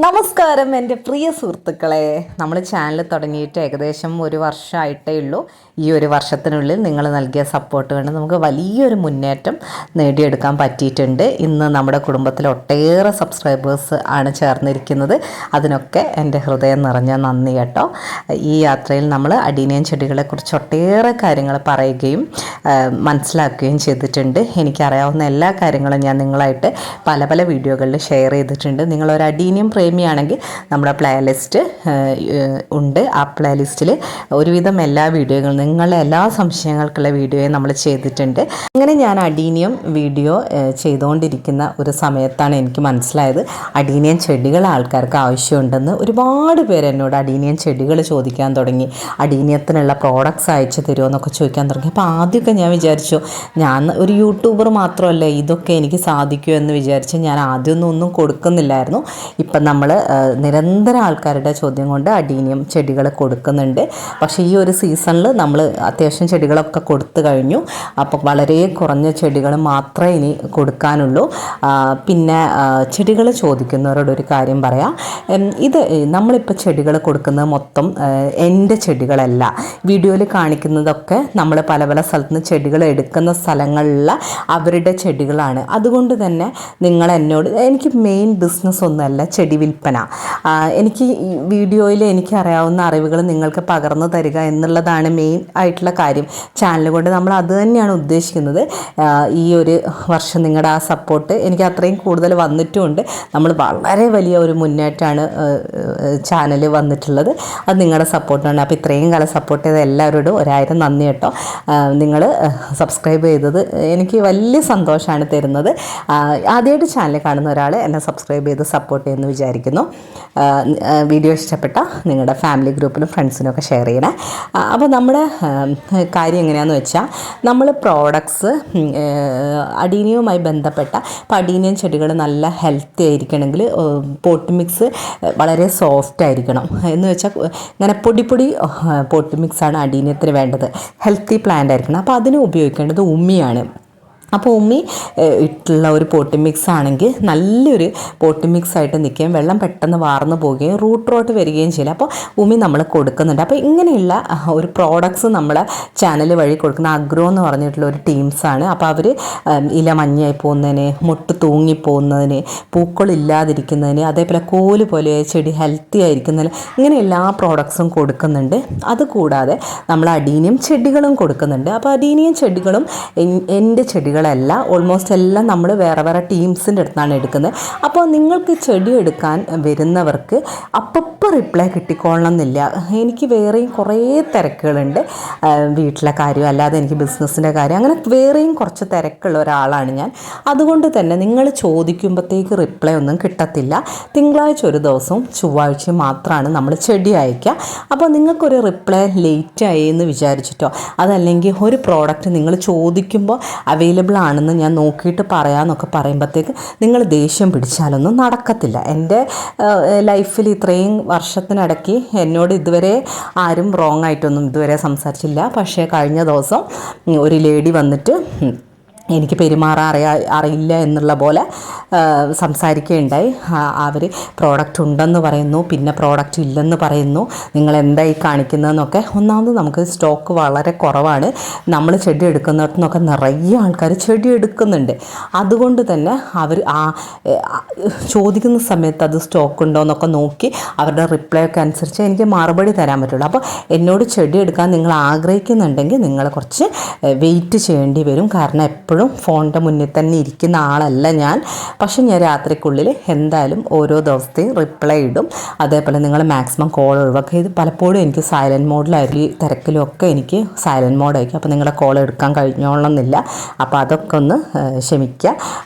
നമസ്കാരം എൻ്റെ പ്രിയ സുഹൃത്തുക്കളെ. നമ്മൾ ചാനൽ തുടങ്ങിയിട്ട് ഏകദേശം ഒരു വർഷമായിട്ടേ ഉള്ളൂ. ഈ ഒരു വർഷത്തിനുള്ളിൽ നിങ്ങൾ നൽകിയ സപ്പോർട്ട് കൊണ്ട് നമുക്ക് വലിയൊരു മുന്നേറ്റം നേടിയെടുക്കാൻ പറ്റിയിട്ടുണ്ട്. ഇന്ന് നമ്മുടെ കുടുംബത്തിൽ ഒട്ടേറെ സബ്സ്ക്രൈബേഴ്സ് ആണ് ചേർന്നിരിക്കുന്നത്. അതിനൊക്കെ എൻ്റെ ഹൃദയം നിറഞ്ഞ നന്ദി കേട്ടോ. ഈ യാത്രയിൽ നമ്മൾ അഡീനിയം ചെടികളെക്കുറിച്ച് ഒട്ടേറെ കാര്യങ്ങൾ പറയുകയും മനസ്സിലാക്കുകയും ചെയ്തിട്ടുണ്ട്. എനിക്കറിയാവുന്ന എല്ലാ കാര്യങ്ങളും ഞാൻ നിങ്ങളായിട്ട് പല പല വീഡിയോകളിൽ ഷെയർ ചെയ്തിട്ടുണ്ട്. നിങ്ങളൊരു അഡീനിയം പ്രേമിയാണെങ്കിൽ നമ്മുടെ പ്ലേലിസ്റ്റ് ഉണ്ട്. ആ പ്ലേലിസ്റ്റിൽ ഒരുവിധം എല്ലാ വീഡിയോകളും നിങ്ങളുടെ എല്ലാ സംശയങ്ങൾക്കുള്ള വീഡിയോയും നമ്മൾ ചെയ്തിട്ടുണ്ട്. അങ്ങനെ ഞാൻ അഡീനിയം വീഡിയോ ചെയ്തുകൊണ്ടിരിക്കുന്ന ഒരു സമയത്താണ് എനിക്ക് മനസ്സിലായത് അഡീനിയം ചെടികൾ ആൾക്കാർക്ക് ആവശ്യമുണ്ടെന്ന്. ഒരുപാട് പേര് എന്നോട് അഡീനിയം ചെടികൾ ചോദിക്കാൻ തുടങ്ങി. അഡീനിയത്തിനുള്ള പ്രോഡക്റ്റ്സ് അയച്ചു തരുമോ എന്നൊക്കെ ചോദിക്കാൻ തുടങ്ങി. അപ്പോൾ ആദ്യമൊക്കെ ഞാൻ വിചാരിച്ചു ഞാൻ ഒരു യൂട്യൂബർ മാത്രമല്ലേ, ഇതൊക്കെ എനിക്ക് സാധിക്കുമോ എന്ന് വിചാരിച്ച് ഞാൻ ആദ്യമൊന്നും കൊടുക്കുന്നില്ലായിരുന്നു. ഇപ്പം നമ്മൾ നിരന്തരം ആൾക്കാരുടെ ചോദ്യം കൊണ്ട് അഡീനിയം ചെടികൾ കൊടുക്കുന്നുണ്ട്. പക്ഷേ ഈ ഒരു സീസണിൽ നമ്മൾ അത്യാവശ്യം ചെടികളൊക്കെ കൊടുത്തു കഴിഞ്ഞു. അപ്പോൾ വളരെ കുറഞ്ഞ ചെടികൾ മാത്രമേ ഇനി കൊടുക്കാനുള്ളൂ. പിന്നെ ചെടികൾ ചോദിക്കുന്നവരോടൊരു കാര്യം പറയാം. ഇത് നമ്മളിപ്പോൾ ചെടികൾ കൊടുക്കുന്നത് മൊത്തം എൻ്റെ ചെടികളല്ല. വീഡിയോയിൽ കാണിക്കുന്നതൊക്കെ നമ്മൾ പല പല സ്ഥലത്ത് നിന്ന് ചെടികൾ എടുക്കുന്ന സ്ഥലങ്ങളിലുള്ള അവരുടെ ചെടികളാണ്. അതുകൊണ്ട് തന്നെ നിങ്ങൾ എന്നോട്, എനിക്ക് മെയിൻ ബിസിനസ് ഒന്നുമല്ല ചെടി വിൽപ്പന. എനിക്ക് ഈ വീഡിയോയിൽ എനിക്കറിയാവുന്ന അറിവുകൾ നിങ്ങൾക്ക് പകർന്നു തരിക എന്നുള്ളതാണ് മെയിൻ ആയിട്ടുള്ള കാര്യം. ചാനൽ കൊണ്ട് നമ്മൾ അത് തന്നെയാണ് ഉദ്ദേശിക്കുന്നത്. ഈ ഒരു വർഷം നിങ്ങളുടെ ആ സപ്പോർട്ട് എനിക്ക് അത്രയും കൂടുതൽ വന്നിട്ടുമുണ്ട്. നമ്മൾ വളരെ വലിയ ഒരു മുന്നേറ്റമാണ് ചാനൽ വന്നിട്ടുള്ളത്. അത് നിങ്ങളുടെ സപ്പോർട്ടാണ്. അപ്പോൾ ഇത്രയും കാലം സപ്പോർട്ട് ചെയ്ത എല്ലാവരോടും 1000 നന്ദി കേട്ടോ. നിങ്ങൾ സബ്സ്ക്രൈബ് ചെയ്തത് എനിക്ക് വലിയ സന്തോഷമാണ് തരുന്നത്. ആദ്യമായിട്ട് ചാനൽ കാണുന്ന ഒരാൾ എന്നെ സബ്സ്ക്രൈബ് ചെയ്ത് സപ്പോർട്ട് ചെയ്യുമെന്ന് വിചാരിക്കുന്നു. വീഡിയോ ഇഷ്ടപ്പെട്ട നിങ്ങളുടെ ഫാമിലി ഗ്രൂപ്പിലും ഫ്രണ്ട്സിനും ഒക്കെ ഷെയർ ചെയ്യണേ. അപ്പോൾ നമ്മുടെ കാര്യം എങ്ങനെയാണെന്ന് വെച്ചാൽ, നമ്മൾ പ്രോഡക്ട്സ് അഡീനിയവുമായി ബന്ധപ്പെട്ട ഇപ്പോൾ അഡീനിയം ചെടികൾ നല്ല ഹെൽത്തി ആയിരിക്കണമെങ്കിൽ പോട്ട് മിക്സ് വളരെ സോഫ്റ്റ് ആയിരിക്കണം. എന്ന് വെച്ചാൽ ഇങ്ങനെ പൊടി പോട്ട് മിക്സാണ് അഡീനിയത്തിന് വേണ്ടത്. ഹെൽത്തി പ്ലാന്റ് ആയിരിക്കണം. അപ്പോൾ അതിന് ഉപയോഗിക്കേണ്ടത് ഉമ്മിയാണ്. അപ്പോൾ ഉമ്മി ഇട്ടുള്ള ഒരു പോട്ട് മിക്സ് ആണെങ്കിൽ നല്ലൊരു പോട്ട് മിക്സ് ആയിട്ട് നിൽക്കുകയും വെള്ളം പെട്ടെന്ന് വാർന്നു പോവുകയും റൂട്ട് വരികയും ചെയ്യില്ല. അപ്പോൾ ഉമ്മി നമ്മൾ കൊടുക്കുന്നുണ്ട്. അപ്പോൾ ഇങ്ങനെയുള്ള ഒരു പ്രോഡക്ട്സ് നമ്മളെ ചാനൽ വഴി കൊടുക്കുന്ന അഗ്രോ എന്ന് പറഞ്ഞിട്ടുള്ള ഒരു ടീംസാണ്. അപ്പോൾ അവർ ഇല മഞ്ഞയായി പോകുന്നതിന്, മുട്ട് തൂങ്ങിപ്പോകുന്നതിന്, പൂക്കളില്ലാതിരിക്കുന്നതിന്, അതേപോലെ കോല് പോലെ ചെടി ഹെൽത്തി ആയിരിക്കുന്നതിന്, ഇങ്ങനെ എല്ലാ പ്രോഡക്ട്സും കൊടുക്കുന്നുണ്ട്. അതുകൂടാതെ നമ്മൾ അഡീനിയം ചെടികളും കൊടുക്കുന്നുണ്ട്. അപ്പോൾ അഡീനിയം ചെടികളും എൻ്റെ ചെടികൾ ഓൾമോസ്റ്റ് എല്ലാം നമ്മൾ വേറെ വേറെ ടീംസിൻ്റെ അടുത്താണ് എടുക്കുന്നത്. അപ്പോൾ നിങ്ങൾക്ക് ചെടി എടുക്കാൻ വരുന്നവർക്ക് അപ്പം റിപ്ലൈ കിട്ടിക്കൊള്ളണം എന്നില്ല. എനിക്ക് വേറെയും കുറേ തിരക്കുകളുണ്ട്. വീട്ടിലെ കാര്യം അല്ലാതെ എനിക്ക് ബിസിനസ്സിൻ്റെ കാര്യം, അങ്ങനെ വേറെയും കുറച്ച് തിരക്കുള്ള ഒരാളാണ് ഞാൻ. അതുകൊണ്ട് തന്നെ നിങ്ങൾ ചോദിക്കുമ്പോഴത്തേക്ക് റിപ്ലൈ ഒന്നും കിട്ടത്തില്ല. തിങ്കളാഴ്ച ഒരു ദിവസവും ചൊവ്വാഴ്ചയും മാത്രമാണ് നമ്മൾ ചെടി അയക്കുക. അപ്പോൾ നിങ്ങൾക്കൊരു റിപ്ലൈ ലേറ്റായി എന്ന് വിചാരിച്ചിട്ടോ, അതല്ലെങ്കിൽ ഒരു പ്രോഡക്റ്റ് നിങ്ങൾ ചോദിക്കുമ്പോൾ അവൈലബിൾ ആണെന്ന് ഞാൻ നോക്കിയിട്ട് പറയാമെന്നൊക്കെ പറയുമ്പോഴത്തേക്ക് നിങ്ങൾ ദേഷ്യം പിടിച്ചാലൊന്നും നടക്കത്തില്ല. എൻ്റെ ലൈഫിൽ ഇത്രയും വർഷത്തിനിടയ്ക്ക് എന്നോട് ഇതുവരെ ആരും റോങ് ആയിട്ടൊന്നും ഇതുവരെ സംസാരിച്ചില്ല. പക്ഷേ കഴിഞ്ഞ ദിവസം ഒരു ലേഡി വന്നിട്ട് എനിക്ക് പെരുമാറാൻ അറിയില്ല എന്നുള്ള പോലെ സംസാരിക്കുകയുണ്ടായി. അവർ പ്രോഡക്റ്റ് ഉണ്ടെന്ന് പറയുന്നു, പിന്നെ പ്രോഡക്റ്റ് ഇല്ലെന്ന് പറയുന്നു, നിങ്ങൾ എന്തായി കാണിക്കുന്നതെന്നൊക്കെ. ഒന്നാമത് നമുക്ക് സ്റ്റോക്ക് വളരെ കുറവാണ്. നമ്മൾ ചെടി എടുക്കുന്നിടത്തു നിന്നൊക്കെ നിറയെ ആൾക്കാർ ചെടി എടുക്കുന്നുണ്ട്. അതുകൊണ്ട് തന്നെ അവർ ചോദിക്കുന്ന സമയത്ത് അത് സ്റ്റോക്ക് ഉണ്ടോ എന്നൊക്കെ നോക്കി അവരുടെ റിപ്ലൈ ഒക്കെ അനുസരിച്ച് എനിക്ക് മറുപടി തരാൻ പറ്റുള്ളൂ. അപ്പോൾ എന്നോട് ചെടി എടുക്കാൻ നിങ്ങൾ ആഗ്രഹിക്കുന്നുണ്ടെങ്കിൽ നിങ്ങൾ കുറച്ച് വെയിറ്റ് ചെയ്യേണ്ടി വരും. കാരണം എപ്പോഴും ഫോണിൻ്റെ മുന്നിൽ തന്നെ ഇരിക്കുന്ന ആളല്ല ഞാൻ. പക്ഷെ ഞാൻ രാത്രിക്കുള്ളിൽ എന്തായാലും ഓരോ ദിവസത്തെയും റിപ്ലൈ ഇടും. അതേപോലെ നിങ്ങൾ മാക്സിമം കോൾ ഒഴിവാക്കുക. ഇത് പലപ്പോഴും എനിക്ക് സൈലൻറ്റ് മോഡിലായിരിക്കും, തിരക്കിലൊക്കെ എനിക്ക് സൈലൻറ്റ് മോഡായിരിക്കും. അപ്പോൾ നിങ്ങളെ കോൾ എടുക്കാൻ കഴിഞ്ഞോളണമെന്നില്ല. അപ്പോൾ അതൊക്കെ ഒന്ന് ക്ഷമിക്കുക.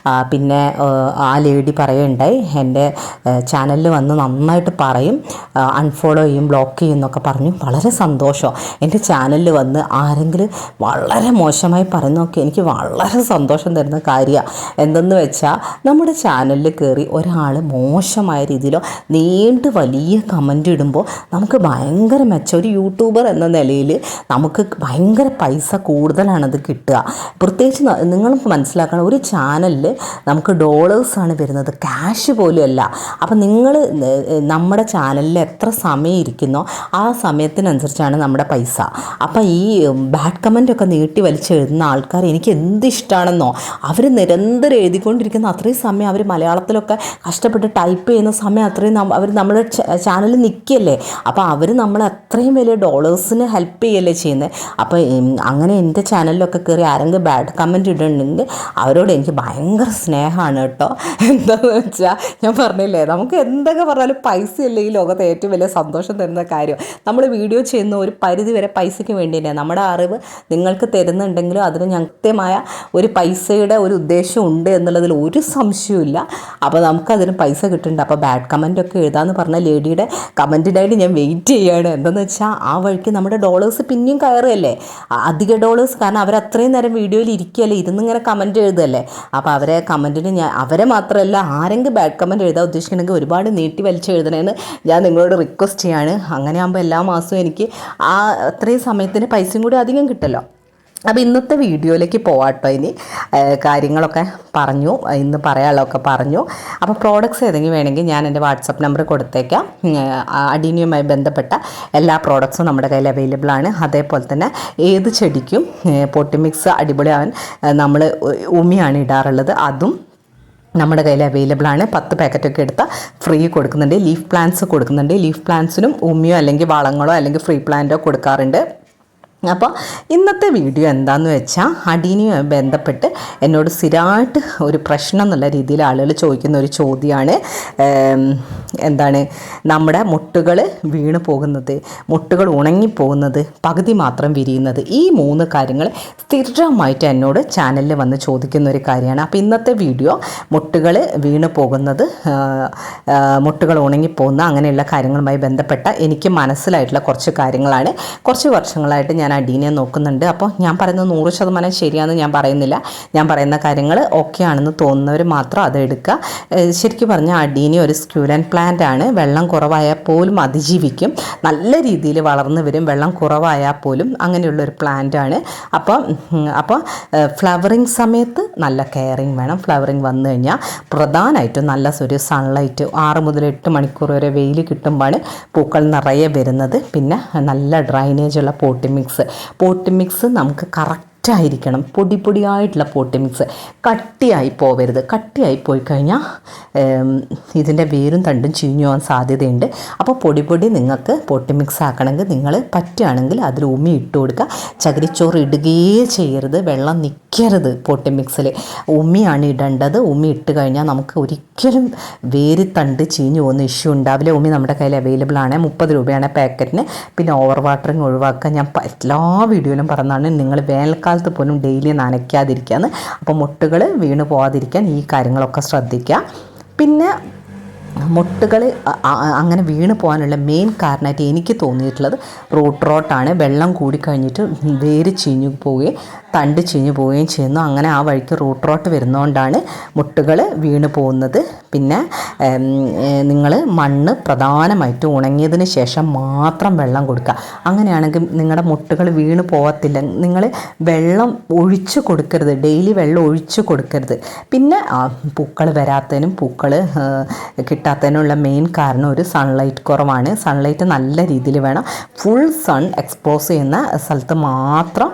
പിന്നെ ആ ലേഡി പറയുണ്ടായി, എൻ്റെ ചാനലിൽ വന്ന് നന്നായിട്ട് പറയും, അൺഫോളോ ചെയ്യും, ബ്ലോക്ക് ചെയ്യും എന്നൊക്കെ പറഞ്ഞു. വളരെ സന്തോഷം. എൻ്റെ ചാനലിൽ വന്ന് ആരെങ്കിലും വളരെ മോശമായി പറയുന്നതൊക്കെ എനിക്ക് വളരെ സന്തോഷം തരുന്ന കാര്യമാണ്. എന്തെന്ന് വെച്ചാൽ നമ്മുടെ ചാനലിൽ കയറി ഒരാൾ മോശമായ രീതിയിലോ നീണ്ട് വലിയ കമൻ്റ് ഇടുമ്പോൾ നമുക്ക് ഭയങ്കര മെച്ചം. ഒരു യൂട്യൂബർ എന്ന നിലയിൽ നമുക്ക് ഭയങ്കര പൈസ കൂടുതലാണത് കിട്ടുക. പ്രത്യേകിച്ച് നിങ്ങൾ മനസ്സിലാക്കണം, ഒരു ചാനലിൽ നമുക്ക് ഡോളേഴ്സാണ് വരുന്നത്, ക്യാഷ് പോലും അല്ല. അപ്പം നിങ്ങൾ നമ്മുടെ ചാനലിൽ എത്ര സമയം ഇരിക്കുന്നോ ആ സമയത്തിനനുസരിച്ചാണ് നമ്മുടെ പൈസ. അപ്പം ഈ ബാഡ് കമൻ്റൊക്കെ നീട്ടി വലിച്ചെഴുതുന്ന ആൾക്കാർ എനിക്ക് എന്ത് ഇഷ്ടമാണെന്നോ, അവർ നിരന്തരം എഴുതിക്കൊണ്ടിരിക്കുന്ന അത്രയും സമയം അവർ മലയാളത്തിലൊക്കെ കഷ്ടപ്പെട്ട് ടൈപ്പ് ചെയ്യുന്ന സമയം അത്രയും അവർ നമ്മുടെ ചാനലിൽ നിൽക്കുകയല്ലേ. അപ്പോൾ അവർ നമ്മൾ അത്രയും വലിയ ഡോളേഴ്സിന് ഹെൽപ്പ് ചെയ്യല്ലേ ചെയ്യുന്നത്. അപ്പോൾ അങ്ങനെ എൻ്റെ ചാനലിലൊക്കെ കയറി ആരെങ്കിലും ബാഡ് കമൻറ്റ് ഇടുന്നുണ്ടെങ്കിൽ അവരോട് എനിക്ക് ഭയങ്കര സ്നേഹമാണ് കേട്ടോ. എന്താണെന്ന് വെച്ചാൽ ഞാൻ പറഞ്ഞില്ലേ, നമുക്ക് എന്തൊക്കെ പറഞ്ഞാലും പൈസയല്ലേ ഈ ലോകത്തെ ഏറ്റവും വലിയ സന്തോഷം തരുന്ന കാര്യം. നമ്മൾ വീഡിയോ ചെയ്യുന്ന ഒരു പരിധി വരെ പൈസയ്ക്ക് വേണ്ടി തന്നെയാണ്. നമ്മുടെ അറിവ് നിങ്ങൾക്ക് തരുന്നുണ്ടെങ്കിലും അതിന് കൃത്യമായ ഒരു പൈസയുടെ ഒരു ഉദ്ദേശം ഉണ്ട് എന്നുള്ളതിൽ ഒരു സംശയവുമില്ല. അപ്പോൾ നമുക്കതിന് പൈസ കിട്ടുന്നുണ്ട്. അപ്പോൾ ബാഡ് കമൻറ്റൊക്കെ എഴുതാമെന്ന് പറഞ്ഞ ലേഡിയുടെ കമൻറ്റിനായിട്ട് ഞാൻ വെയിറ്റ് ചെയ്യുകയാണ്. എന്താണെന്ന് വെച്ചാൽ ആ വഴിക്ക് നമ്മുടെ ഡോളേഴ്സ് പിന്നെയും കയറുകയല്ലേ, അധിക ഡോളേഴ്സ്. കാരണം അവരത്രയും നേരം വീഡിയോയിൽ ഇരിക്കുകയല്ലേ, ഇരുന്നിങ്ങനെ കമൻറ്റ് എഴുതല്ലേ. അപ്പോൾ അവരെ കമൻറ്റിന് അവരെ മാത്രമല്ല ആരെങ്കിലും ബാഡ് കമൻറ്റ് എഴുതാൻ ഉദ്ദേശിക്കണമെങ്കിൽ ഒരുപാട് നീട്ടി വലിച്ച് എഴുതണമെന്ന് ഞാൻ നിങ്ങളോട് റിക്വസ്റ്റ് ചെയ്യാണ്. അങ്ങനെ ആകുമ്പോൾ എല്ലാ മാസവും എനിക്ക് ആ അത്രയും സമയത്തിന് പൈസയും കൂടി അധികം കിട്ടല്ലോ. അപ്പോൾ ഇന്നത്തെ വീഡിയോയിലേക്ക് പോവാട്ടോ. ഇനി കാര്യങ്ങളൊക്കെ പറഞ്ഞു, ഇന്ന് പറയാനുള്ളതൊക്കെ പറഞ്ഞു. അപ്പോൾ പ്രോഡക്റ്റ്സ് ഏതെങ്കിലും വേണമെങ്കിൽ ഞാൻ എൻ്റെ വാട്സപ്പ് നമ്പർ കൊടുത്തേക്കാം. അഡീനിയുമായി ബന്ധപ്പെട്ട എല്ലാ പ്രോഡക്റ്റ്സും നമ്മുടെ കയ്യിൽ അവൈലബിൾ ആണ്. അതേപോലെ തന്നെ ഏത് ചെടിക്കും പൊട്ടിമിക്സ് അടിപൊളിയാവാൻ നമ്മൾ ഉമിയാണ് ഇടാറുള്ളത്, അതും നമ്മുടെ കയ്യിൽ അവൈലബിൾ ആണ്. 10 പാക്കറ്റൊക്കെ എടുത്താൽ ഫ്രീ കൊടുക്കുന്നുണ്ട്. ലീഫ് പ്ലാന്റ്സ് കൊടുക്കുന്നുണ്ട്. ലീഫ് പ്ലാന്റ്സിനും ഉമിയോ അല്ലെങ്കിൽ വളങ്ങളോ അല്ലെങ്കിൽ ഫ്രീ പ്ലാന്റോ കൊടുക്കാറുണ്ട്. അപ്പോൾ ഇന്നത്തെ വീഡിയോ എന്താണെന്ന് വെച്ചാൽ അഡീനിയുമായി ബന്ധപ്പെട്ട് എന്നോട് സ്ഥിരമായിട്ട് ഒരു പ്രശ്നം എന്നുള്ള രീതിയിൽ ആളുകൾ ചോദിക്കുന്ന ഒരു ചോദ്യമാണ്. എന്താണ് നമ്മുടെ മുട്ടുകൾ വീണ് പോകുന്നത്, മുട്ടുകൾ ഉണങ്ങിപ്പോകുന്നത്, പകുതി മാത്രം വിരിയുന്നത്, ഈ 3 കാര്യങ്ങൾ സ്ഥിരമായിട്ട് എന്നോട് ചാനലിൽ വന്ന് ചോദിക്കുന്ന ഒരു കാര്യമാണ്. അപ്പോൾ ഇന്നത്തെ വീഡിയോ മുട്ടുകൾ വീണ് പോകുന്നത്, മുട്ടുകൾ ഉണങ്ങിപ്പോകുന്ന അങ്ങനെയുള്ള കാര്യങ്ങളുമായി ബന്ധപ്പെട്ട എനിക്ക് മനസ്സിലായിട്ടുള്ള കുറച്ച് കാര്യങ്ങളാണ്. കുറച്ച് വർഷങ്ങളായിട്ട് ഞാൻ അഡീനിയെ നോക്കുന്നുണ്ട്. അപ്പോൾ ഞാൻ പറയുന്നത് 100% ശരിയാണെന്ന് ഞാൻ പറയുന്നില്ല. ഞാൻ പറയുന്ന കാര്യങ്ങൾ ഓക്കെ ആണെന്ന് തോന്നുന്നവർ മാത്രം അത് എടുക്കുക. ശരിക്കും പറഞ്ഞാൽ അഡീനി ഒരു സ്ക്യൂലൻറ്റ് പ്ലാന്റ് ആണ്. വെള്ളം കുറവായാൽ പോലും അതിജീവിക്കും, നല്ല രീതിയിൽ വളർന്നു വരും. വെള്ളം കുറവായാൽ പോലും അങ്ങനെയുള്ളൊരു പ്ലാന്റ് ആണ്. അപ്പോൾ ഫ്ലവറിങ് സമയത്ത് നല്ല കെയറിങ് വേണം. ഫ്ലവറിങ് വന്നു കഴിഞ്ഞാൽ പ്രധാനമായിട്ടും നല്ല ഒരു സൺലൈറ്റ് 6 മുതൽ 8 മണിക്കൂർ വരെ വെയിൽ കിട്ടുമ്പോഴാണ് പൂക്കൾ നിറയെ വരുന്നത്. പിന്നെ നല്ല ഡ്രൈനേജുള്ള പോട്ടി മിക്സ് നമുക്ക് കറക്റ്റായിരിക്കണം. പൊടിയായിട്ടുള്ള പോട്ടി മിക്സ് കട്ടിയായി പോവരുത്. കട്ടിയായി പോയി കഴിഞ്ഞാൽ ഇതിൻ്റെ വേരും തണ്ടും ചീഞ്ഞു പോകാൻ സാധ്യതയുണ്ട്. അപ്പോൾ പൊടി നിങ്ങൾക്ക് പോട്ടി മിക്സ് ആക്കണമെങ്കിൽ നിങ്ങൾ പറ്റുകയാണെങ്കിൽ അതിൽ ഉമി ഇട്ട് കൊടുക്കുക. ചകിരിച്ചോറ് ഇടുകയേ ചെയ്യരുത്, വെള്ളം നിൽക്കരുത്. പോട്ടി മിക്സിൽ ഉമിയാണ് ഇടേണ്ടത്. ഉമി ഇട്ട് കഴിഞ്ഞാൽ നമുക്ക് ഒരിക്കലും വേര് തണ്ട് ചീഞ്ഞു പോകുന്ന ഇഷ്യൂ ഉണ്ടാവില്ല. ഉമി നമ്മുടെ കയ്യിൽ അവൈലബിൾ ആണ്. 30 രൂപയാണ് പാക്കറ്റിന്. പിന്നെ ഓവർ വാട്ടറിങ് ഒഴിവാക്കാൻ ഞാൻ എല്ലാ വീഡിയോയിലും പറഞ്ഞതാണ്, നിങ്ങൾ വേനൽക്കാലത്ത് പോലും ഡെയിലി നനയ്ക്കാതിരിക്കുകയെന്ന്. അപ്പോൾ മുട്ടുകൾ വീണ് പോകാതിരിക്കാൻ ഈ കാര്യങ്ങളൊക്കെ ശ്രദ്ധിക്കുക. പിന്നെ മുട്ടുകൾ അങ്ങനെ വീണ് പോകാനുള്ള മെയിൻ കാരണമായിട്ട് എനിക്ക് തോന്നിയിട്ടുള്ളത് റൂട്ട് റോട്ടാണ്. വെള്ളം കൂടിക്കഴിഞ്ഞിട്ട് വേര് ചീഞ്ഞു പോവുകയും തണ്ട് ചീഞ്ഞു പോവുകയും ചെയ്യുന്നു. അങ്ങനെ ആ വഴിക്ക് റൂട്ട് റോട്ട് വരുന്നതുകൊണ്ടാണ് മുട്ടുകൾ വീണ് പോകുന്നത്. പിന്നെ നിങ്ങൾ മണ്ണ് പ്രധാനമായിട്ടും ഉണങ്ങിയതിന് ശേഷം മാത്രം വെള്ളം കൊടുക്കുക. അങ്ങനെയാണെങ്കിൽ നിങ്ങളുടെ മുട്ടുകൾ വീണ് പോകത്തില്ല. നിങ്ങൾ വെള്ളം ഒഴിച്ചു കൊടുക്കരുത്, ഡെയിലി വെള്ളം ഒഴിച്ചു കൊടുക്കരുത്. പിന്നെ പൂക്കൾ വരാത്തതിനും പൂക്കൾ കിട്ടാത്തതിനുള്ള മെയിൻ കാരണം ഒരു സൺലൈറ്റ് കുറവാണ്. സൺലൈറ്റ് നല്ല രീതിയിൽ വേണം. ഫുൾ സൺ എക്സ്പോസ് ചെയ്യുന്ന സ്ഥലത്ത് മാത്രം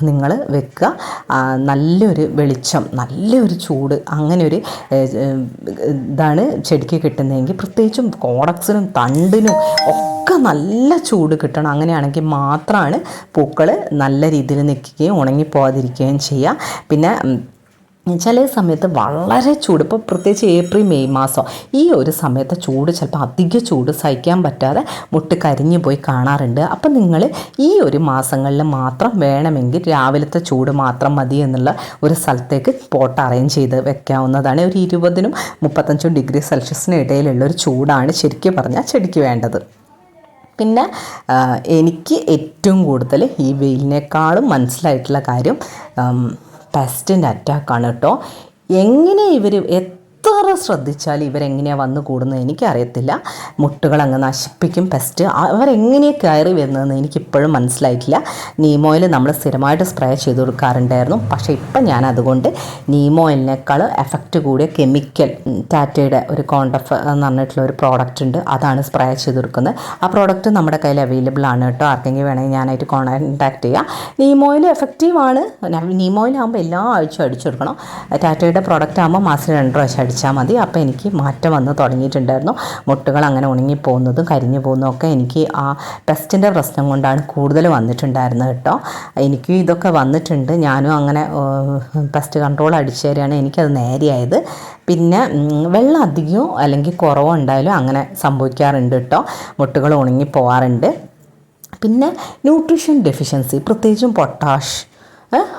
നിങ്ങൾ വെക്കുക. നല്ലൊരു വെളിച്ചം, നല്ലൊരു ചൂട്, അങ്ങനെ ഒരു ഇതാണ് ചെടിക്ക് കിട്ടുന്നതെങ്കിൽ, പ്രത്യേകിച്ചും കോഡക്സിനും തണ്ടിനും ഒക്കെ നല്ല ചൂട് കിട്ടണം. അങ്ങനെയാണെങ്കിൽ മാത്രമാണ് പൂക്കൾ നല്ല രീതിയിൽ നിൽക്കുകയും ഉണങ്ങിപ്പോകാതിരിക്കുകയും ചെയ്യുക. പിന്നെ ചില സമയത്ത് വളരെ ചൂട്, ഇപ്പോൾ പ്രത്യേകിച്ച് ഏപ്രിൽ മെയ് മാസം ഈ ഒരു സമയത്ത് ചൂട് ചിലപ്പോൾ അധിക ചൂട് സഹിക്കാൻ പറ്റാതെ മുട്ട് കരിഞ്ഞു പോയി കാണാറുണ്ട്. അപ്പം നിങ്ങൾ ഈ ഒരു മാസങ്ങളിൽ മാത്രം വേണമെങ്കിൽ രാവിലത്തെ ചൂട് മാത്രം മതി എന്നുള്ള ഒരു സ്ഥലത്തേക്ക് പോട്ട് അറേഞ്ച് ചെയ്ത് വെക്കാവുന്നതാണ്. ഒരു 20-നും 35 ഡിഗ്രി സെൽഷ്യസിന് ഇടയിലുള്ള ഒരു ചൂടാണ് ശരിക്കും പറഞ്ഞാൽ ചെടിക്ക് വേണ്ടത്. പിന്നെ എനിക്ക് ഏറ്റവും കൂടുതൽ ഈ വെയിലിനേക്കാളും മനസ്സിലായിട്ടുള്ള കാര്യം പെസ്റ്റിൻ്റെ അറ്റാക്കാണ് കേട്ടോ. എങ്ങനെ ഇവർ എത്ര ശ്രദ്ധിച്ചാലും ഇവരെങ്ങനെയാണ് വന്ന് കൂടുന്നത് എനിക്കറിയത്തില്ല. മുട്ടുകളങ്ങ് നശിപ്പിക്കും പെസ്റ്റ്. അവരെങ്ങനെയാണ് കയറി വരുന്നതെന്ന് എനിക്കിപ്പോഴും മനസ്സിലായിട്ടില്ല. നീമോയിൽ നമ്മൾ സ്ഥിരമായിട്ട് സ്പ്രേ ചെയ്ത് കൊടുക്കാറുണ്ടായിരുന്നു. പക്ഷേ ഇപ്പം ഞാൻ അതുകൊണ്ട് നീമോയിലിനേക്കാൾ എഫക്റ്റ് കൂടിയ കെമിക്കൽ ടാറ്റയുടെ ഒരു കോണ്ടഫ് എന്ന് പറഞ്ഞിട്ടുള്ള ഒരു പ്രോഡക്റ്റ് ഉണ്ട്, അതാണ് സ്പ്രേ ചെയ്ത് കൊടുക്കുന്നത്. ആ പ്രോഡക്റ്റ് നമ്മുടെ കയ്യിൽ അവൈലബിൾ ആണ് കേട്ടോ. ആർക്കെങ്കിലും വേണമെങ്കിൽ ഞാനായിട്ട് കോൺടാക്ട് ചെയ്യാം. നീമോയിൽ എഫക്റ്റീവാണ്. നീമോയിലാകുമ്പോൾ എല്ലാ ആഴ്ചയും അടിച്ചു കൊടുക്കണം. ടാറ്റയുടെ പ്രോഡക്റ്റ് ആകുമ്പോൾ മാസത്തിൽ 2 പ്രാവശ്യം അടിച്ചാൽ മതി. അപ്പോൾ എനിക്ക് മാറ്റം വന്ന് തുടങ്ങിയിട്ടുണ്ടായിരുന്നു. മുട്ടുകൾ അങ്ങനെ ഉണങ്ങിപ്പോകുന്നതും കരിഞ്ഞു പോകുന്നതൊക്കെ എനിക്ക് ആ പെസ്റ്റിൻ്റെ പ്രശ്നം കൊണ്ടാണ് കൂടുതൽ വന്നിട്ടുണ്ടായിരുന്നത് കേട്ടോ. എനിക്ക് ഇതൊക്കെ വന്നിട്ടുണ്ട്. ഞാനും അങ്ങനെ പെസ്റ്റ് കൺട്രോൾ അടിച്ചു തരികയാണ് എനിക്കത് നേരെയായത്. പിന്നെ വെള്ളം അധികമോ അല്ലെങ്കിൽ കുറവോ ഉണ്ടായാലും അങ്ങനെ സംഭവിക്കാറുണ്ട് കേട്ടോ. മുട്ടുകൾ ഉണങ്ങി പോകാറുണ്ട്. പിന്നെ ന്യൂട്രീഷൻ ഡെഫിഷ്യൻസി, പ്രത്യേകിച്ചും പൊട്ടാഷ്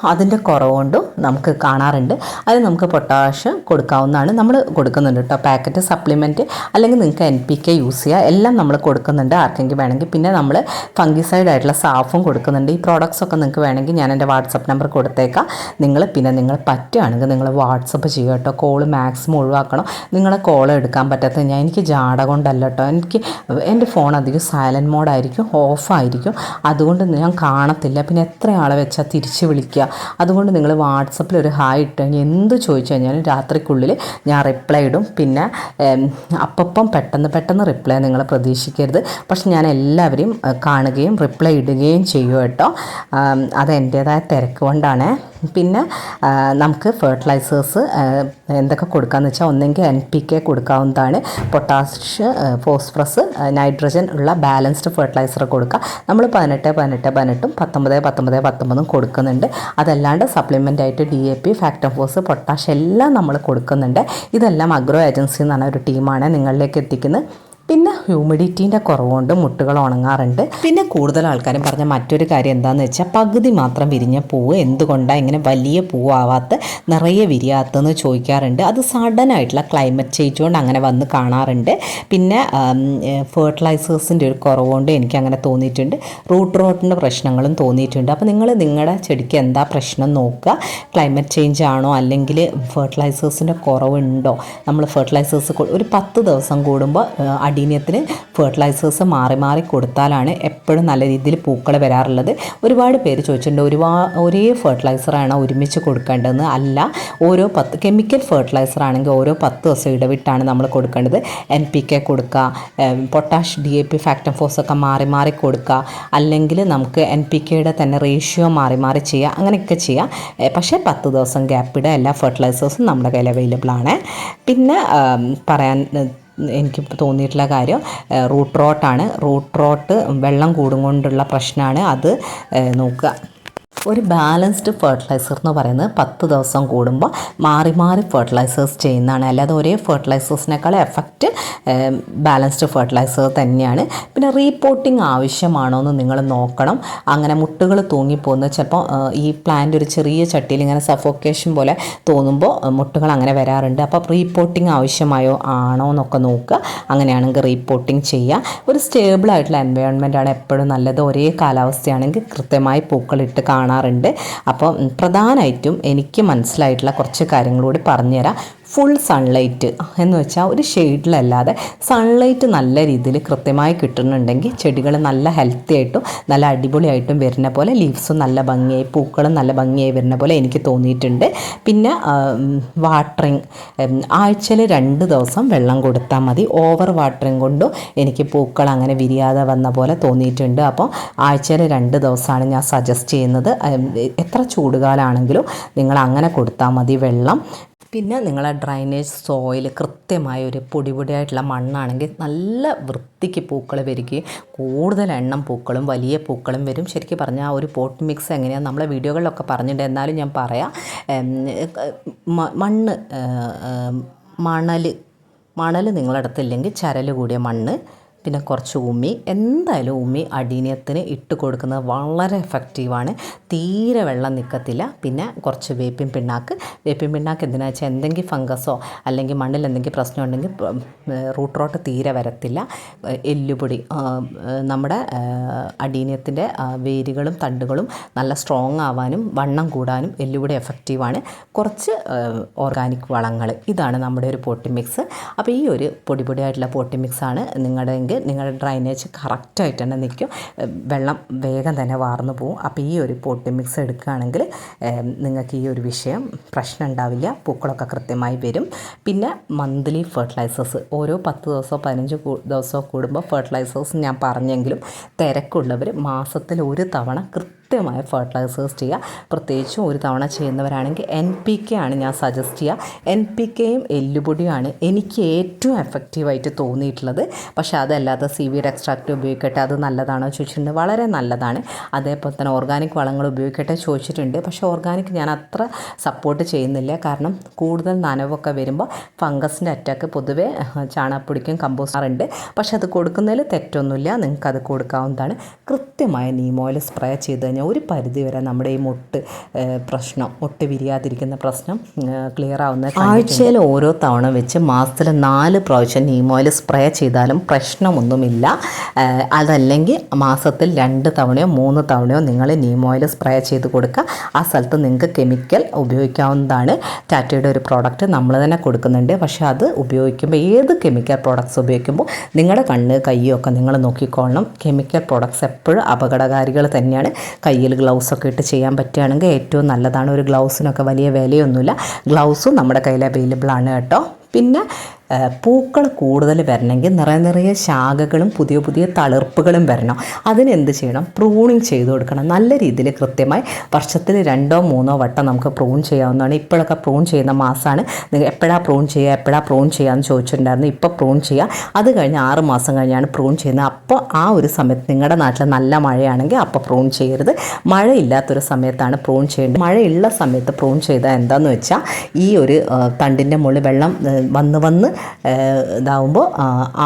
അതിൻ്റെ കുറവുകൊണ്ടും നമുക്ക് കാണാറുണ്ട്. അത് നമുക്ക് പൊട്ടാഷ് കൊടുക്കാവുന്നതാണ്. നമ്മൾ കൊടുക്കുന്നുണ്ട് കേട്ടോ. പാക്കറ്റ് സപ്ലിമെൻറ്റ് അല്ലെങ്കിൽ നിങ്ങൾക്ക് NPK യൂസ് ചെയ്യുക, എല്ലാം നമ്മൾ കൊടുക്കുന്നുണ്ട് ആർക്കെങ്കിലും വേണമെങ്കിൽ. പിന്നെ നമ്മൾ ഫംഗിസൈഡ് ആയിട്ടുള്ള സാഫും കൊടുക്കുന്നുണ്ട്. ഈ പ്രോഡക്ട്സൊക്കെ നിങ്ങൾക്ക് വേണമെങ്കിൽ ഞാൻ എൻ്റെ വാട്സപ്പ് നമ്പർ കൊടുത്തേക്കാം. നിങ്ങൾ പറ്റുകയാണെങ്കിൽ നിങ്ങൾ വാട്സപ്പ് ചെയ്യുക കേട്ടോ. കോള് മാക്സിമം ഒഴിവാക്കണം. നിങ്ങളെ കോൾ എടുക്കാൻ പറ്റാത്തത് എനിക്ക് ജാട കൊണ്ടല്ല കേട്ടോ. എൻ്റെ ഫോൺ അധികം സൈലൻറ്റ് മോഡായിരിക്കും, ഓഫായിരിക്കും. അതുകൊണ്ട് ഞാൻ കാണത്തില്ല. പിന്നെ എത്ര ആളെ വെച്ചാൽ തിരിച്ച് വിളിക്കുക. അതുകൊണ്ട് നിങ്ങൾ വാട്സപ്പിൽ ഒരു ഹായ് ഇട്ട് കഴിഞ്ഞാൽ എന്ത് ചോദിച്ചു കഴിഞ്ഞാലും രാത്രിക്കുള്ളിൽ ഞാൻ റിപ്ലൈ ഇടും. പിന്നെ അപ്പം പെട്ടെന്ന് റിപ്ലൈ നിങ്ങൾ പ്രതീക്ഷിക്കരുത്. പക്ഷെ ഞാൻ എല്ലാവരെയും കാണുകയും റിപ്ലൈ ഇടുകയും ചെയ്യും കേട്ടോ. അത് എൻ്റേതായ തിരക്ക് കൊണ്ടാണ്. പിന്നെ നമുക്ക് ഫെർട്ടിലൈസേഴ്സ് എന്തൊക്കെ കൊടുക്കാമെന്ന് വെച്ചാൽ ഒന്നെങ്കിൽ NPK കൊടുക്കാവുന്നതാണ്. പൊട്ടാഷ്, ഫോസ്ഫറസ്, നൈട്രജൻ ഉള്ള ബാലൻസ്ഡ് ഫെർട്ടിലൈസർ കൊടുക്കുക. നമ്മൾ 18-18-18 19-19-19 കൊടുക്കുന്നുണ്ട്. അതല്ലാണ്ട് സപ്ലിമെൻ്റ് ആയിട്ട് DAP, ഫാക്ടംഫോസ്, പൊട്ടാഷ് എല്ലാം നമ്മൾ കൊടുക്കുന്നുണ്ട്. ഇതെല്ലാം അഗ്രോ ഏജൻസി എന്ന് പറഞ്ഞ ഒരു ടീമാണ് നിങ്ങളിലേക്ക് എത്തിക്കുന്നത്. പിന്നെ ഹ്യൂമിഡിറ്റീൻ്റെ കുറവുകൊണ്ട് മുട്ടുകൾ ഉണങ്ങാറുണ്ട്. പിന്നെ കൂടുതൽ ആൾക്കാരും പറഞ്ഞ മറ്റൊരു കാര്യം എന്താണെന്ന് വെച്ചാൽ പകുതി മാത്രം വിരിഞ്ഞ പൂവ് എന്തുകൊണ്ടാണ് ഇങ്ങനെ വലിയ പൂവാവാത്ത, നിറയെ വിരിയാത്തതെന്ന് ചോദിക്കാറുണ്ട്. അത് സഡനായിട്ടുള്ള ക്ലൈമറ്റ് ചേഞ്ച് കൊണ്ട് അങ്ങനെ വന്ന് കാണാറുണ്ട്. പിന്നെ ഫെർട്ടിലൈസേഴ്സിൻ്റെ ഒരു കുറവുകൊണ്ട് എനിക്കങ്ങനെ തോന്നിയിട്ടുണ്ട്. റൂട്ട് റോട്ടിൻ്റെ പ്രശ്നങ്ങളും തോന്നിയിട്ടുണ്ട്. അപ്പോൾ നിങ്ങളുടെ ചെടിക്ക് എന്താ പ്രശ്നം നോക്കുക. ക്ലൈമറ്റ് ചേഞ്ച് ആണോ അല്ലെങ്കിൽ ഫെർട്ടിലൈസേഴ്സിൻ്റെ കുറവുണ്ടോ? നമ്മൾ ഫെർട്ടിലൈസേഴ്സ് ഒരു 10 ദിവസം കൂടുമ്പോൾ അടീനിയത്തിന് ഫെർട്ടിലൈസേഴ്സ് മാറി കൊടുത്താലാണ് എപ്പോഴും നല്ല രീതിയിൽ പൂക്കൾ വരാറുള്ളത്. ഒരുപാട് പേര് ചോദിച്ചിട്ടുണ്ട് ഒരേ ഫെർട്ടിലൈസറാണോ ഒരുമിച്ച് കൊടുക്കേണ്ടതെന്ന്. അല്ല, ഓരോ കെമിക്കൽ ഫെർട്ടിലൈസർ ആണെങ്കിൽ ഓരോ 10 ദിവസം ഇടവിട്ടാണ് നമ്മൾ കൊടുക്കേണ്ടത്. NPK കൊടുക്കുക, പൊട്ടാഷ്, DAP, ഫാക്ടംഫോസ് ഒക്കെ മാറി കൊടുക്കുക. അല്ലെങ്കിൽ നമുക്ക് NPKയുടെ തന്നെ റേഷ്യോ മാറി ചെയ്യുക. അങ്ങനെയൊക്കെ ചെയ്യാം. പക്ഷേ 10 ദിവസം ഗ്യാപ്പിടെ എല്ലാ ഫെർട്ടിലൈസേഴ്സും നമ്മുടെ കയ്യിൽ അവൈലബിൾ ആണ്. പിന്നെ പറയാൻ എനിക്ക് തോന്നിയിട്ടുള്ള കാര്യം റൂട്ട് റോട്ട് വെള്ളം കൂടും കൊണ്ടുള്ള പ്രശ്നമാണ്. അത് നോക്കുക. ഒരു ബാലൻസ്ഡ് ഫെർട്ടിലൈസർ എന്ന് പറയുന്നത് 10 ദിവസം കൂടുമ്പോൾ മാറി ഫെർട്ടിലൈസേഴ്സ് ചെയ്യുന്നതാണ്. അല്ലാതെ ഒരേ ഫെർട്ടിലൈസേഴ്സിനേക്കാൾ എഫക്റ്റ് ബാലൻസ്ഡ് ഫെർട്ടിലൈസർ തന്നെയാണ്. പിന്നെ റീപോട്ടിങ് ആവശ്യമാണോ എന്ന് നിങ്ങൾ നോക്കണം. അങ്ങനെ മുട്ടുകൾ തൂങ്ങിപ്പോകുന്നത് ചിലപ്പോൾ ഈ പ്ലാന്റ് ഒരു ചെറിയ ചട്ടിയിൽ ഇങ്ങനെ സഫോക്കേഷൻ പോലെ തോന്നുമ്പോൾ മുട്ടുകൾ അങ്ങനെ വരാറുണ്ട്. അപ്പോൾ റീപോട്ടിങ് ആവശ്യമായോ ആണോ എന്നൊക്കെ നോക്കുക. അങ്ങനെയാണെങ്കിൽ റീപോട്ടിങ് ചെയ്യുക. ഒരു സ്റ്റേബിളായിട്ടുള്ള എൻവയോൺമെൻറ്റാണ് എപ്പോഴും നല്ലത്. ഒരേ കാലാവസ്ഥയാണെങ്കിൽ കൃത്യമായി പൂക്കളിട്ട് കാണാറുണ്ട്. അപ്പോൾ പ്രധാനമായിട്ടും എനിക്ക് മനസ്സിലായിട്ടുള്ള കുറച്ച് കാര്യങ്ങളൂടി പറഞ്ഞുതരാം. ഫുൾ സൺലൈറ്റ് എന്ന് വെച്ചാൽ ഒരു ഷെയ്ഡിലല്ലാതെ സൺലൈറ്റ് നല്ല രീതിയിൽ കൃത്യമായി കിട്ടുന്നുണ്ടെങ്കിൽ ചെടികൾ നല്ല ഹെൽത്തി ആയിട്ടും നല്ല അടിപൊളിയായിട്ടും വരുന്ന പോലെ, ലീവ്സും നല്ല ഭംഗിയായി, പൂക്കളും നല്ല ഭംഗിയായി വരുന്ന പോലെ എനിക്ക് തോന്നിയിട്ടുണ്ട്. പിന്നെ വാട്ടറിങ് ആഴ്ചയിൽ 2 ദിവസം വെള്ളം കൊടുത്താൽ മതി. ഓവർ വാട്ടറിങ് കൊണ്ടും എനിക്ക് പൂക്കൾ അങ്ങനെ വിരിയാതെ വന്ന പോലെ തോന്നിയിട്ടുണ്ട്. അപ്പോൾ ആഴ്ചയിൽ 2 ദിവസമാണ് ഞാൻ സജസ്റ്റ് ചെയ്യുന്നത്. എത്ര ചൂടുകാലാണെങ്കിലും നിങ്ങൾ അങ്ങനെ കൊടുത്താൽ മതി വെള്ളം. പിന്നെ നിങ്ങളെ ഡ്രൈനേജ് സോയിൽ കൃത്യമായ ഒരു പൊടിയായിട്ടുള്ള മണ്ണാണെങ്കിൽ നല്ല വൃത്തിക്ക് പൂക്കൾ വരികയും കൂടുതൽ എണ്ണം പൂക്കളും വലിയ പൂക്കളും വരും. ശരിക്കും പറഞ്ഞാൽ ഒരു പോട്ട് മിക്സ് എങ്ങനെയാണ് നമ്മളെ വീഡിയോകളിലൊക്കെ പറഞ്ഞിട്ടുണ്ട്. എന്നാലും ഞാൻ പറയാം. മണൽ നിങ്ങളുടെ അടുത്തില്ലെങ്കിൽ ചരൽ കൂടിയ മണ്ണ്, പിന്നെ കുറച്ച് ഉമി. എന്തായാലും ഉമി അടീനിയത്തിന് ഇട്ട് കൊടുക്കുന്നത് വളരെ എഫക്റ്റീവാണ്. തീരെ വെള്ളം നിൽക്കത്തില്ല. പിന്നെ കുറച്ച് വേപ്പിൻ പിണ്ണാക്ക്. വേപ്പിൻ പിണ്ണാക്ക് എന്തിനാ വെച്ചാൽ എന്തെങ്കിലും ഫംഗസോ അല്ലെങ്കിൽ മണ്ണിൽ എന്തെങ്കിലും പ്രശ്നം ഉണ്ടെങ്കിൽ റൂട്ട് റോട്ട് തീരെ വരത്തില്ല. എല്ലുപൊടി, നമ്മുടെ അടീനിയത്തിൻ്റെ വേരുകളും തണ്ടുകളും നല്ല സ്ട്രോങ് ആവാനും വണ്ണം കൂടാനും എല്ലുപൊടി എഫക്റ്റീവാണ്. കുറച്ച് ഓർഗാനിക് വളങ്ങൾ. ഇതാണ് നമ്മുടെ ഒരു പോട്ടി മിക്സ്. അപ്പോൾ ഈ ഒരു പൊടിയായിട്ടുള്ള പോട്ടി മിക്സാണ് നിങ്ങളുടെ ഡ്രൈനേജ് കറക്റ്റായിട്ട് തന്നെ നിൽക്കും. വെള്ളം വേഗം തന്നെ വാർന്നു പോകും. അപ്പോൾ ഈ ഒരു പോട്ടി മിക്സ് എടുക്കുകയാണെങ്കിൽ നിങ്ങൾക്ക് ഈ ഒരു വിഷയം പ്രശ്നം ഉണ്ടാവില്ല. പൂക്കളൊക്കെ കൃത്യമായി വരും. പിന്നെ മന്ത്ലി ഫെർട്ടിലൈസേഴ്സ് ഓരോ 10 ദിവസമോ 15 ദിവസമോ കൂടുമ്പോൾ ഫെർട്ടിലൈസേഴ്സ് ഞാൻ പറഞ്ഞെങ്കിലും തിരക്കുള്ളവർ മാസത്തിൽ ഒരു തവണ കൃത്യമായ ഫെർട്ടിലൈസേഴ്സ് ചെയ്യുക. പ്രത്യേകിച്ചും ഒരു തവണ ചെയ്യുന്നവരാണെങ്കിൽ NPK ആണ് ഞാൻ സജസ്റ്റ് ചെയ്യുക. NPKയും എല്ലുപൊടിയുമാണ് എനിക്ക് ഏറ്റവും എഫക്റ്റീവായിട്ട് തോന്നിയിട്ടുള്ളത്. പക്ഷേ അതല്ലാതെ സീവീഡ് എക്സ്ട്രാക്റ്റ് ഉപയോഗിക്കട്ടെ, അത് നല്ലതാണോ ചോദിച്ചിട്ടുണ്ട്. വളരെ നല്ലതാണ്. അതേപോലെ തന്നെ ഓർഗാനിക് വളങ്ങൾ ഉപയോഗിക്കട്ടെ ചോദിച്ചിട്ടുണ്ട്. പക്ഷേ ഓർഗാനിക് ഞാൻ അത്ര സപ്പോർട്ട് ചെയ്യുന്നില്ല. കാരണം കൂടുതൽ നനവൊക്കെ വരുമ്പോൾ ഫംഗസിൻ്റെ അറ്റാക്ക് പൊതുവേ ചാണകപ്പൊടിക്കും കമ്പോസ്റ്റാറുണ്ട്. പക്ഷേ അത് കൊടുക്കുന്നതിൽ തെറ്റൊന്നുമില്ല. നിങ്ങൾക്കത് കൊടുക്കാവുന്നതാണ്. കൃത്യമായ നീം ഓയിൽ സ്പ്രേ ചെയ്ത് കഴിഞ്ഞാൽ ഒരു പരിധിവരെ നമ്മുടെ ഈ മുട്ട് വിരിയാതിരിക്കുന്ന പ്രശ്നം ക്ലിയർ ആവുന്ന. ആഴ്ചയിൽ ഓരോ തവണ വെച്ച് മാസത്തിൽ 4 പ്രാവശ്യം നീം ഓയിൽ സ്പ്രേ ചെയ്താലും പ്രശ്നമൊന്നുമില്ല. അതല്ലെങ്കിൽ മാസത്തിൽ 2 തവണയോ 3 തവണയോ നിങ്ങൾ നീം ഓയിൽ സ്പ്രേ ചെയ്ത് കൊടുക്കുക. ആ സ്ഥലത്ത് നിങ്ങൾക്ക് കെമിക്കൽ ഉപയോഗിക്കാവുന്നതാണ്. ടാറ്റയുടെ ഒരു പ്രോഡക്റ്റ് നമ്മൾ തന്നെ കൊടുക്കുന്നുണ്ട്. പക്ഷേ അത് ഉപയോഗിക്കുമ്പോൾ ഏത് കെമിക്കൽ പ്രോഡക്റ്റ്സ് ഉപയോഗിക്കുമ്പോൾ നിങ്ങളുടെ കണ്ണ് കയ്യൊക്കെ നിങ്ങൾ നോക്കിക്കോളണം. കെമിക്കൽ പ്രോഡക്റ്റ്സ് എപ്പോഴും അപകടകാരികൾ തന്നെയാണ്. കയ്യിൽ ഗ്ലൗസൊക്കെ ഇട്ട് ചെയ്യാൻ പറ്റുകയാണെങ്കിൽ ഏറ്റവും നല്ലതാണ്. ഒരു ഗ്ലൗസിനൊക്കെ വലിയ വിലയൊന്നുമില്ല. ഗ്ലൗസും നമ്മുടെ കയ്യിൽ അവൈലബിൾ ആണ് കേട്ടോ. പിന്നെ പൂക്കൾ കൂടുതൽ വരണമെങ്കിൽ നിറയെ ശാഖകളും പുതിയ തളിർപ്പുകളും വരണം. അതിനെന്ത് ചെയ്യണം? പ്രൂണിങ് ചെയ്ത് കൊടുക്കണം. നല്ല രീതിയിൽ കൃത്യമായി വർഷത്തിൽ 2 or 3 വട്ടം നമുക്ക് പ്രൂൺ ചെയ്യാവുന്നതാണ്. ഇപ്പോഴൊക്കെ പ്രൂൺ ചെയ്യുന്ന മാസമാണ്. നിങ്ങൾ എപ്പോഴാണ് പ്രൂൺ ചെയ്യാമെന്ന് ചോദിച്ചിട്ടുണ്ടായിരുന്നു. ഇപ്പോൾ പ്രൂൺ ചെയ്യുക. അത് കഴിഞ്ഞ് 6 മാസം കഴിഞ്ഞാണ് പ്രൂൺ ചെയ്യുന്നത്. അപ്പോൾ ആ ഒരു സമയത്ത് നിങ്ങളുടെ നാട്ടിൽ നല്ല മഴയാണെങ്കിൽ അപ്പോൾ പ്രൂൺ ചെയ്യരുത്. മഴയില്ലാത്തൊരു സമയത്താണ് പ്രൂൺ ചെയ്യേണ്ടത്. മഴയുള്ള സമയത്ത് പ്രൂൺ ചെയ്താൽ എന്താണെന്ന് വെച്ചാൽ ഈ ഒരു തണ്ടിൻ്റെ മുകളിൽ വെള്ളം വന്ന് ഇതാവുമ്പോൾ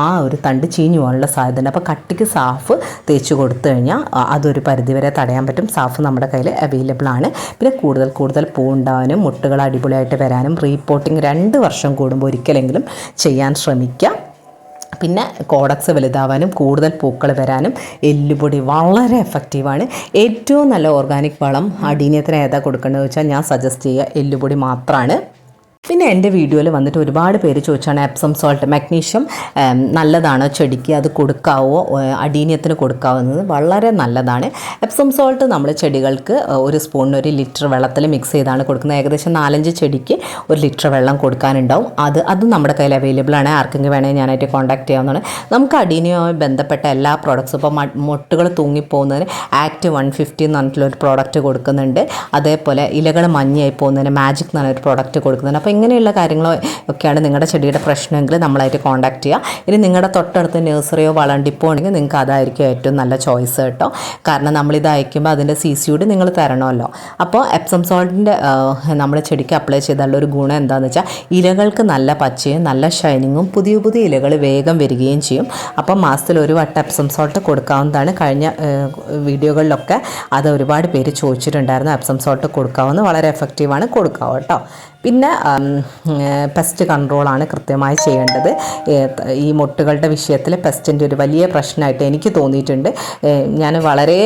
ആ ഒരു തണ്ട് ചീഞ്ഞു പോകാനുള്ള സാധ്യതയുണ്ട്. അപ്പോൾ കട്ടിക്ക് സാഫ് തേച്ച് കൊടുത്തു കഴിഞ്ഞാൽ അതൊരു പരിധിവരെ തടയാൻ പറ്റും. സാഫ് നമ്മുടെ കയ്യിൽ അവൈലബിൾ ആണ്. പിന്നെ കൂടുതൽ പൂ ഉണ്ടാവാനും മുട്ടുകൾ അടിപൊളിയായിട്ട് വരാനും റീപോട്ടിങ് 2 വർഷം കൂടുമ്പോൾ ഒരിക്കലെങ്കിലും ചെയ്യാൻ ശ്രമിക്കുക. പിന്നെ കോഡക്സ് വലുതാവാനും കൂടുതൽ പൂക്കൾ വരാനും എല്ലുപൊടി വളരെ എഫക്റ്റീവാണ്. ഏറ്റവും നല്ല ഓർഗാനിക് വളം അടീനിയത്തിന് ഏതാ കൊടുക്കേണ്ടതെന്ന് വെച്ചാൽ ഞാൻ സജസ്റ്റ് ചെയ്യുക എല്ലുപൊടി മാത്രമാണ്. പിന്നെ എൻ്റെ വീഡിയോയിൽ വന്നിട്ട് ഒരുപാട് പേര് ചോദിച്ചാണ് എപ്സം സോൾട്ട് മഗ്നീഷ്യം നല്ലതാണോ ചെടിക്ക്, അത് കൊടുക്കാവോ, അടീനിയത്തിന് കൊടുക്കാവുന്നത് വളരെ നല്ലതാണ്. എപ്സം സോൾട്ട് നമ്മൾ ചെടികൾക്ക് 1 സ്പൂണിന് 1 ലിറ്റർ വെള്ളത്തിൽ മിക്സ് ചെയ്താണ് കൊടുക്കുന്നത്. ഏകദേശം 4-5 ചെടിക്ക് 1 ലിറ്റർ വെള്ളം കൊടുക്കാനുണ്ടാവും. അത് നമ്മുടെ കയ്യിൽ അവൈലബിൾ ആണ്. ആർക്കെങ്കിലും വേണമെങ്കിൽ ഞാനായിട്ട് കോൺടാക്ട് ചെയ്യാവുന്നതാണ്. നമുക്ക് അടീനിയവുമായി ബന്ധപ്പെട്ട എല്ലാ പ്രോഡക്ട്സും ഇപ്പോൾ മുട്ടുകൾ തൂങ്ങിപ്പോകുന്നതിന് ആക്ട് 150 എന്ന് പറഞ്ഞിട്ടുള്ളൊരു പ്രോഡക്റ്റ് കൊടുക്കുന്നുണ്ട്. അതേപോലെ ഇലകൾ മഞ്ഞയായി പോകുന്നതിന് മാജിക് എന്ന് പറഞ്ഞൊരു പ്രോഡക്റ്റ് കൊടുക്കുന്നുണ്ട്. അപ്പോൾ ഇങ്ങനെയുള്ള കാര്യങ്ങളോ ഒക്കെയാണ് നിങ്ങളുടെ ചെടിയുടെ പ്രശ്നമെങ്കിൽ നമ്മളായിട്ട് കോൺടാക്ട് ചെയ്യുക. ഇനി നിങ്ങളുടെ തൊട്ടടുത്ത് നഴ്സറിയോ വളണ്ടിപ്പോ ഉണ്ടെങ്കിൽ നിങ്ങൾക്ക് അതായിരിക്കും ഏറ്റവും നല്ല ചോയ്സ് കേട്ടോ. കാരണം നമ്മളിത് അയക്കുമ്പോൾ അതിൻ്റെ CCUD നിങ്ങൾ തരണമല്ലോ. അപ്പോൾ എപ്സം സോൾട്ടിൻ്റെ നമ്മുടെ ചെടിക്ക് അപ്ലൈ ചെയ്താലുള്ള ഒരു ഗുണം എന്താണെന്ന് വെച്ചാൽ ഇലകൾക്ക് നല്ല പച്ചയും നല്ല ഷൈനിങ്ങും പുതിയ ഇലകൾ വേഗം വരികയും ചെയ്യും. അപ്പം മാസത്തിൽ 1 വട്ടം എപ്സം സോൾട്ട് കൊടുക്കാവുന്നതാണ്. കഴിഞ്ഞ വീഡിയോകളിലൊക്കെ അത് ഒരുപാട് പേര് ചോദിച്ചിട്ടുണ്ടായിരുന്നു. എപ്സം സോൾട്ട് കൊടുക്കാവുന്ന വളരെ എഫക്റ്റീവാണ്. കൊടുക്കാവോ കേട്ടോ. പിന്നെ പെസ്റ്റ് കൺട്രോളാണ് കൃത്യമായി ചെയ്യേണ്ടത്. ഈ മുട്ടുകളുടെ വിഷയത്തിൽ പെസ്റ്റിൻ്റെ ഒരു വലിയ പ്രശ്നമായിട്ട് എനിക്ക് തോന്നിയിട്ടുണ്ട്. ഞാൻ വളരെ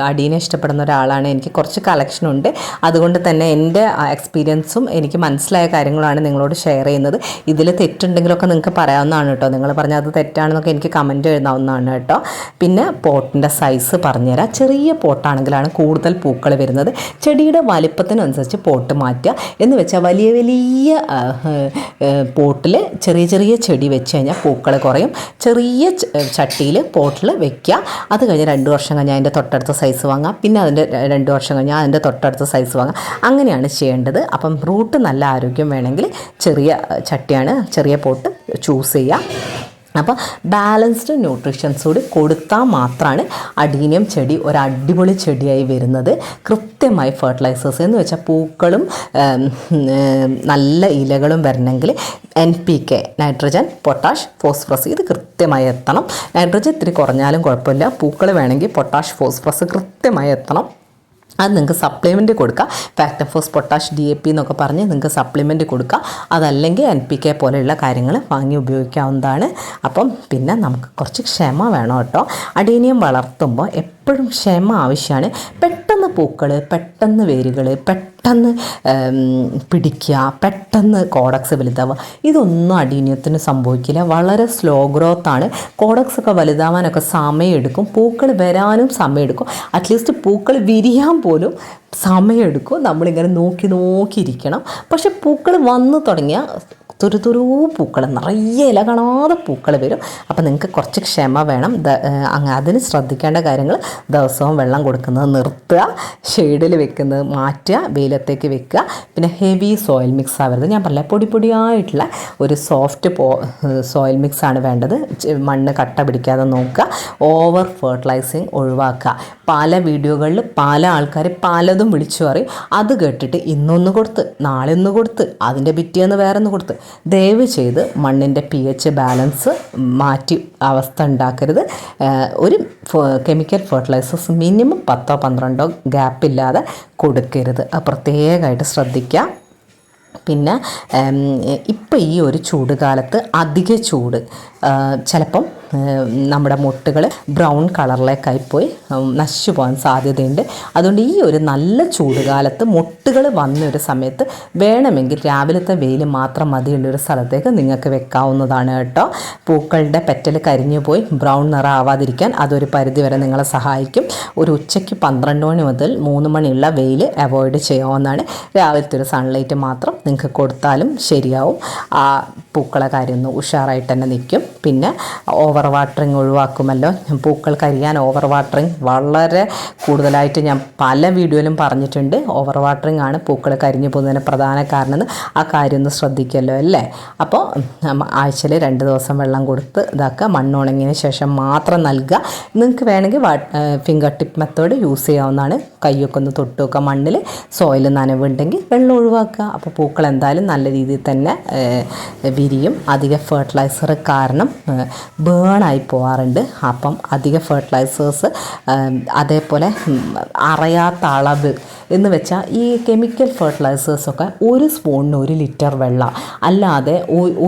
അടീനെ ഇഷ്ടപ്പെടുന്ന ഒരാളാണ്. എനിക്ക് കുറച്ച് കളക്ഷനുണ്ട്. അതുകൊണ്ട് തന്നെ എൻ്റെ എക്സ്പീരിയൻസും എനിക്ക് മനസ്സിലായ കാര്യങ്ങളാണ് നിങ്ങളോട് ഷെയർ ചെയ്യുന്നത്. ഇതിൽ തെറ്റുണ്ടെങ്കിലൊക്കെ നിങ്ങൾക്ക് പറയാവുന്നതാണ് കേട്ടോ. നിങ്ങൾ പറഞ്ഞാൽ അത് തെറ്റാണെന്നൊക്കെ എനിക്ക് കമൻറ്റ് എഴുതാവുന്നതാണ് കേട്ടോ. പിന്നെ പോട്ടിൻ്റെ സൈസ് പറഞ്ഞുതരാം. ചെറിയ പോട്ടാണെങ്കിലാണ് കൂടുതൽ പൂക്കൾ വരുന്നത്. ചെടിയുടെ വലിപ്പത്തിനനുസരിച്ച് പോട്ട് മാറ്റുക. എന്ന് വെച്ചാൽ വലിയ പോട്ടിൽ ചെറിയ ചെടി വെച്ച് കഴിഞ്ഞാൽ പൂക്കൾ കുറയും. ചെറിയ ചട്ടിയിൽ പോട്ടിൽ വെക്കുക. അത് കഴിഞ്ഞ് 2 വർഷം കഴിഞ്ഞാൽ അതിൻ്റെ തൊട്ടടുത്ത സൈസ് വാങ്ങാം. പിന്നെ അതിൻ്റെ 2 വർഷം കഴിഞ്ഞാൽ അതിൻ്റെ തൊട്ടടുത്ത സൈസ് വാങ്ങാം. അങ്ങനെയാണ് ചെയ്യേണ്ടത്. അപ്പം റൂട്ട് നല്ല ആരോഗ്യം വേണമെങ്കിൽ ചെറിയ ചട്ടിയാണ്, ചെറിയ പോട്ട് ചൂസ് ചെയ്യുക. അപ്പോൾ ബാലൻസ്ഡ് ന്യൂട്രീഷൻസ് കൂടി കൊടുത്താൽ മാത്രമാണ് അഡീനിയം ചെടി ഒരു അടിപൊളി ചെടിയായി വരുന്നത്. കൃത്യമായി ഫെർട്ടിലൈസേഴ്സ് എന്ന് വെച്ചാൽ പൂക്കളും നല്ല ഇലകളും വരണമെങ്കിൽ NPK, നൈട്രജൻ, പൊട്ടാഷ്, ഫോസ്ഫറസ് ഇത് കൃത്യമായി എത്തണം. നൈട്രജൻ ഇത്തിരി കുറഞ്ഞാലും കുഴപ്പമില്ല, പൂക്കൾ വേണമെങ്കിൽ പൊട്ടാഷ്, ഫോസ്ഫറസ് കൃത്യമായി എത്തണം. അത് നിങ്ങൾക്ക് സപ്ലിമെൻറ്റ് കൊടുക്കുക. ഫാക്ടംഫോസ്, പൊട്ടാഷ്, DAP എന്നൊക്കെ പറഞ്ഞ് നിങ്ങൾക്ക് സപ്ലിമെൻറ്റ് കൊടുക്കുക. അതല്ലെങ്കിൽ NPK പോലെയുള്ള കാര്യങ്ങൾ വാങ്ങി ഉപയോഗിക്കാവുന്നതാണ്. അപ്പം പിന്നെ നമുക്ക് കുറച്ച് ക്ഷമ വേണം കേട്ടോ. അഡീനിയം വളർത്തുമ്പോൾ എപ്പോഴും ക്ഷമ ആവശ്യമാണ്. പെട്ടെന്ന് പൂക്കൾ, പെട്ടെന്ന് വേരുകൾ, പെട്ടെന്ന് പിടിക്കുക, പെട്ടെന്ന് കോഡക്സ് വലുതാവുക, ഇതൊന്നും അഡീനിയത്തിന് സംഭവിക്കില്ല. വളരെ സ്ലോ ഗ്രോത്താണ്. കോഡക്സ് ഒക്കെ വലുതാവാനൊക്കെ സമയമെടുക്കും, പൂക്കൾ വരാനും സമയമെടുക്കും, അറ്റ്ലീസ്റ്റ് പൂക്കൾ വിരിയാൻ പോലും സമയമെടുക്കും. നമ്മളിങ്ങനെ നോക്കിയിരിക്കണം. പക്ഷെ പൂക്കൾ വന്നു തുടങ്ങിയ തുരു പൂക്കൾ, നിറയെ ഇല കാണാതെ പൂക്കൾ വരും. അപ്പോൾ നിങ്ങൾക്ക് കുറച്ച് ക്ഷമ വേണം. അതിന് ശ്രദ്ധിക്കേണ്ട കാര്യങ്ങൾ: ദിവസവും വെള്ളം കൊടുക്കുന്നത് നിർത്തുക, ഷെയ്ഡിൽ വെക്കുന്നത് മാറ്റുക, വെയിലത്തേക്ക് വെക്കുക. പിന്നെ ഹെവി സോയിൽ മിക്സ് ആവരുത്. ഞാൻ പറഞ്ഞില്ല, പൊടിയായിട്ടുള്ള ഒരു സോഫ്റ്റ് സോയിൽ മിക്സ് ആണ് വേണ്ടത്. മണ്ണ് കട്ട പിടിക്കാതെ നോക്കുക. ഓവർ ഫെർട്ടിലൈസിങ് ഒഴിവാക്കുക. പല വീഡിയോകളിൽ പല ആൾക്കാർ പലതും വിളിച്ചു പറയും. അത് കേട്ടിട്ട് ഇന്നൊന്ന് കൊടുത്ത് നാളെ ഒന്ന് കൊടുത്ത് അതിൻ്റെ പിറ്റേന്ന് വേറെ ഒന്ന് കൊടുത്ത്, ദയവ് ചെയ്ത് മണ്ണിൻ്റെ pH ബാലൻസ് മാറ്റി അവസ്ഥ ഉണ്ടാക്കരുത്. ഒരു കെമിക്കൽ ഫെർട്ടിലൈസേഴ്സ് മിനിമം 10-12 ഗ്യാപ്പില്ലാതെ കൊടുക്കരുത്. അത് പ്രത്യേകമായിട്ട് ശ്രദ്ധിക്കുക. പിന്നെ ഇപ്പം ഈ ഒരു ചൂട് കാലത്ത് അധിക ചൂട് ചിലപ്പം നമ്മുടെ മുട്ടുകൾ ബ്രൗൺ കളറിലേക്കായി പോയി നശിച്ചു പോകാൻ സാധ്യതയുണ്ട്. അതുകൊണ്ട് ഈ ഒരു നല്ല ചൂടുകാലത്ത് മുട്ടുകൾ വന്നൊരു സമയത്ത് വേണമെങ്കിൽ രാവിലത്തെ വെയിൽ മാത്രം മതിയുള്ളൊരു സ്ഥലത്തേക്ക് നിങ്ങൾക്ക് വെക്കാവുന്നതാണ് കേട്ടോ. പൂക്കളുടെ പെറ്റൽ കരിഞ്ഞു പോയി ബ്രൗൺ നിറം ആവാതിരിക്കാൻ അതൊരു പരിധിവരെ നിങ്ങളെ സഹായിക്കും. ഒരു ഉച്ചയ്ക്ക് 12 മണി മുതൽ 3 മണിയുള്ള വെയിൽ അവോയ്ഡ് ചെയ്യാവുന്നതാണ്. രാവിലത്തെ ഒരു സൺലൈറ്റ് മാത്രം നിങ്ങൾക്ക് കൊടുത്താലും ശരിയാവും. ആ പൂക്കളെ കാര്യം ഒന്ന് ഉഷാറായിട്ട് തന്നെ നിൽക്കും. പിന്നെ ഓവർ വാട്ടറിങ് ഒഴിവാക്കുമല്ലോ. പൂക്കൾ കരിയാൻ ഓവർ വാട്ടറിങ് വളരെ കൂടുതലായിട്ട് ഞാൻ പല വീഡിയോയിലും പറഞ്ഞിട്ടുണ്ട്. ഓവർ വാട്ടറിങ് ആണ് പൂക്കൾ കരിഞ്ഞു പോകുന്നതിന് പ്രധാന കാരണം. ആ കാര്യം ഒന്ന് ശ്രദ്ധിക്കല്ലോ അല്ലേ. അപ്പോൾ ആഴ്ചയിൽ 2 ദിവസം വെള്ളം കൊടുത്ത് ഇതാക്കുക. മണ്ണുണങ്ങിയതിന് ശേഷം മാത്രം നൽകുക. നിങ്ങൾക്ക് വേണമെങ്കിൽ ഫിംഗർ ടിപ്പ് മെത്തേഡ് യൂസ് ചെയ്യാവുന്നതാണ്. കൈയൊക്കെ ഒന്ന് തൊട്ട് വെക്കുക. മണ്ണിൽ സോയിൽ നനവുണ്ടെങ്കിൽ വെള്ളം ഒഴിവാക്കുക. അപ്പോൾ പൂക്കൾ എന്തായാലും നല്ല രീതിയിൽ തന്നെ വിരിയും. അധിക ഫെർട്ടിലൈസർ കാരണം ബേണായി പോകാറുണ്ട്. അപ്പം അധിക ഫെർട്ടിലൈസേഴ്സ്, അതേപോലെ അറിയാത്ത അളവ് എന്ന് വെച്ചാൽ ഈ കെമിക്കൽ ഫെർട്ടിലൈസേഴ്സൊക്കെ ഒരു സ്പൂണിന് 1 ലിറ്റർ വെള്ളം, അല്ലാതെ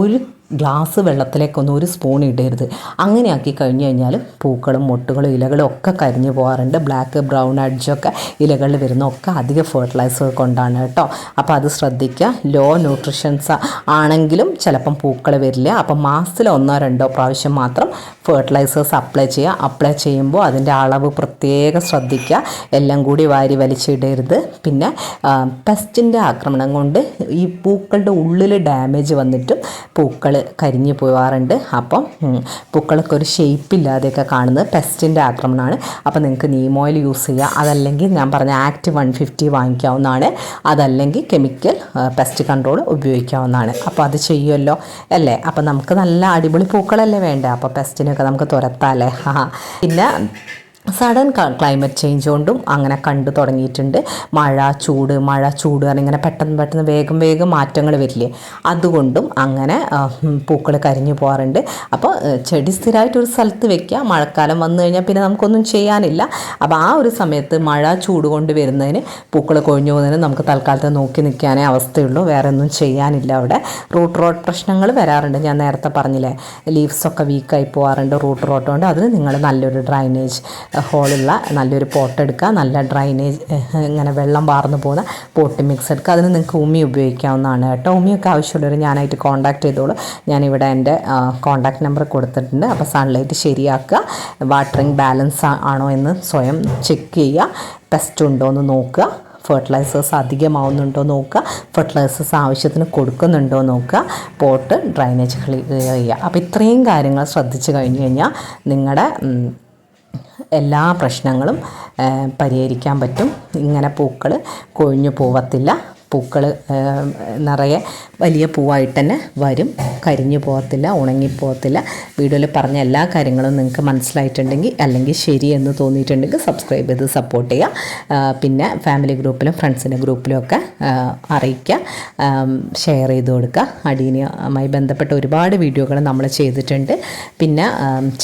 ഒരു ഗ്ലാസ് വെള്ളത്തിലേക്കൊന്നും ഒരു സ്പൂൺ ഇടരുത്. അങ്ങനെ ആക്കി കഴിഞ്ഞ് കഴിഞ്ഞാൽ പൂക്കളും മൊട്ടുകളും ഇലകളും ഒക്കെ കരിഞ്ഞു പോകാറുണ്ട്. ബ്ലാക്ക് ബ്രൗൺ അഡ്ജൊക്കെ ഇലകളിൽ വരുന്നതൊക്കെ അധിക ഫെർട്ടിലൈസർ കൊണ്ടാണ് കേട്ടോ. അപ്പോൾ അത് ശ്രദ്ധിക്കുക. ലോ ന്യൂട്രീഷൻസ് ആണെങ്കിലും ചിലപ്പം പൂക്കൾ വരില്ല. അപ്പം മാസത്തിൽ 1-2 പ്രാവശ്യം മാത്രം ഫെർട്ടിലൈസേഴ്സ് അപ്ലൈ ചെയ്യുക. അപ്ലൈ ചെയ്യുമ്പോൾ അതിൻ്റെ അളവ് പ്രത്യേകം ശ്രദ്ധിക്കുക. എല്ലാം കൂടി വാരി വലിച്ചിടരുത്. പിന്നെ പെസ്റ്റിൻ്റെ ആക്രമണം കൊണ്ട് ഈ പൂക്കളുടെ ഉള്ളിൽ ഡാമേജ് വന്നിട്ടും പൂക്കൾ കരിഞ്ഞു പോകാറുണ്ട്. അപ്പം പൂക്കളൊക്കെ ഒരു ഷേപ്പില്ലാതെയൊക്കെ കാണുന്നത് പെസ്റ്റിൻ്റെ ആക്രമണമാണ്. അപ്പോൾ നിങ്ങൾക്ക് നീം ഓയിൽ യൂസ് ചെയ്യുക. അതല്ലെങ്കിൽ ഞാൻ പറഞ്ഞ ആക്ട് 150 വാങ്ങിക്കാവുന്നതാണ്. അതല്ലെങ്കിൽ കെമിക്കൽ പെസ്റ്റ് കൺട്രോൾ ഉപയോഗിക്കാവുന്നതാണ്. അപ്പോൾ അത് ചെയ്യുമല്ലോ അല്ലേ. അപ്പോൾ നമുക്ക് നല്ല അടിപൊളി പൂക്കളല്ലേ വേണ്ടേ. അപ്പോൾ പെസ്റ്റിനൊക്കെ നമുക്ക് തുരത്താമല്ലേ. പിന്നെ സഡൻ ക്ലൈമറ്റ് ചേഞ്ച് കൊണ്ടും അങ്ങനെ കണ്ടു തുടങ്ങിയിട്ടുണ്ട്. മഴ ചൂട് കാരണം ഇങ്ങനെ പെട്ടെന്ന് വേഗം മാറ്റങ്ങൾ വരില്ലേ, അതുകൊണ്ടും അങ്ങനെ പൂക്കൾ കരിഞ്ഞു പോകാറുണ്ട്. അപ്പോൾ ചെടി സ്ഥിരമായിട്ടൊരു സ്ഥലത്ത് വെക്കുക. മഴക്കാലം വന്നു കഴിഞ്ഞാൽ പിന്നെ നമുക്കൊന്നും ചെയ്യാനില്ല. അപ്പോൾ ആ ഒരു സമയത്ത് മഴ ചൂട് കൊണ്ട് വരുന്നതിന് പൂക്കൾ കൊഴിഞ്ഞു പോകുന്നതിന് നമുക്ക് തൽക്കാലത്ത് നോക്കി നിൽക്കാനേ അവസ്ഥയുള്ളൂ. വേറെ ഒന്നും ചെയ്യാനില്ല. അവിടെ റൂട്ട് റോട്ട് പ്രശ്നങ്ങൾ വരാറുണ്ട്. ഞാൻ നേരത്തെ പറഞ്ഞില്ലേ, ലീവ്സൊക്കെ വീക്കായി പോകാറുണ്ട് റൂട്ട് റോട്ട് കൊണ്ട്. അതിന് നിങ്ങൾ നല്ലൊരു ഡ്രൈനേജ് ഹോളുള്ള നല്ലൊരു പോട്ട് എടുക്കുക. നല്ല ഡ്രൈനേജ് ഇങ്ങനെ വെള്ളം വാർന്നു പോകുന്ന പോട്ട് മിക്സ് എടുക്കുക. അതിന് നിങ്ങൾക്ക് ഉമി ഉപയോഗിക്കാവുന്നതാണ് കേട്ടോ. ഉമിയൊക്കെ ആവശ്യമുള്ളവർ ഞാനായിട്ട് കോൺടാക്ട് ചെയ്തോളൂ. ഞാനിവിടെ എൻ്റെ കോൺടാക്ട് നമ്പർ കൊടുത്തിട്ടുണ്ട്. അപ്പോൾ സൺലൈറ്റ് ശരിയാക്കുക. വാട്ടറിങ് ബാലൻസ് ആണോ എന്ന് സ്വയം ചെക്ക് ചെയ്യുക. പെസ്റ്റ് ഉണ്ടോ എന്ന് നോക്കുക. ഫെർട്ടിലൈസേഴ്സ് അധികമാവുന്നുണ്ടോ നോക്കുക. ഫെർട്ടിലൈസേഴ്സ് ആവശ്യത്തിന് കൊടുക്കുന്നുണ്ടോ നോക്കുക. പോട്ട് ഡ്രൈനേജ് ക്ലിയർ ചെയ്യുക. അപ്പോൾ ഇത്രയും കാര്യങ്ങൾ ശ്രദ്ധിച്ച് കഴിഞ്ഞ് കഴിഞ്ഞാൽ നിങ്ങളുടെ എല്ലാ പ്രശ്നങ്ങളും പരിഹരിക്കാൻ പറ്റും. ഇങ്ങനെ പൂക്കൾ കൊഴിഞ്ഞു പോവത്തില്ല. പൂക്കൾ നിറയെ വലിയ പൂവായിട്ട് തന്നെ വരും. കരിഞ്ഞു പോകത്തില്ല, ഉണങ്ങിപ്പോകത്തില്ല. വീഡിയോയിൽ പറഞ്ഞ എല്ലാ കാര്യങ്ങളും നിങ്ങൾക്ക് മനസ്സിലായിട്ടുണ്ടെങ്കിൽ അല്ലെങ്കിൽ ശരിയെന്ന് തോന്നിയിട്ടുണ്ടെങ്കിൽ സബ്സ്ക്രൈബ് ചെയ്ത് സപ്പോർട്ട് ചെയ്യുക. പിന്നെ ഫാമിലി ഗ്രൂപ്പിലും ഫ്രണ്ട്സിൻ്റെ ഗ്രൂപ്പിലും ഒക്കെ അറിയിക്കുക, ഷെയർ ചെയ്ത് കൊടുക്കുക. അടീനിയുമായി ബന്ധപ്പെട്ട ഒരുപാട് വീഡിയോകൾ നമ്മൾ ചെയ്തിട്ടുണ്ട്. പിന്നെ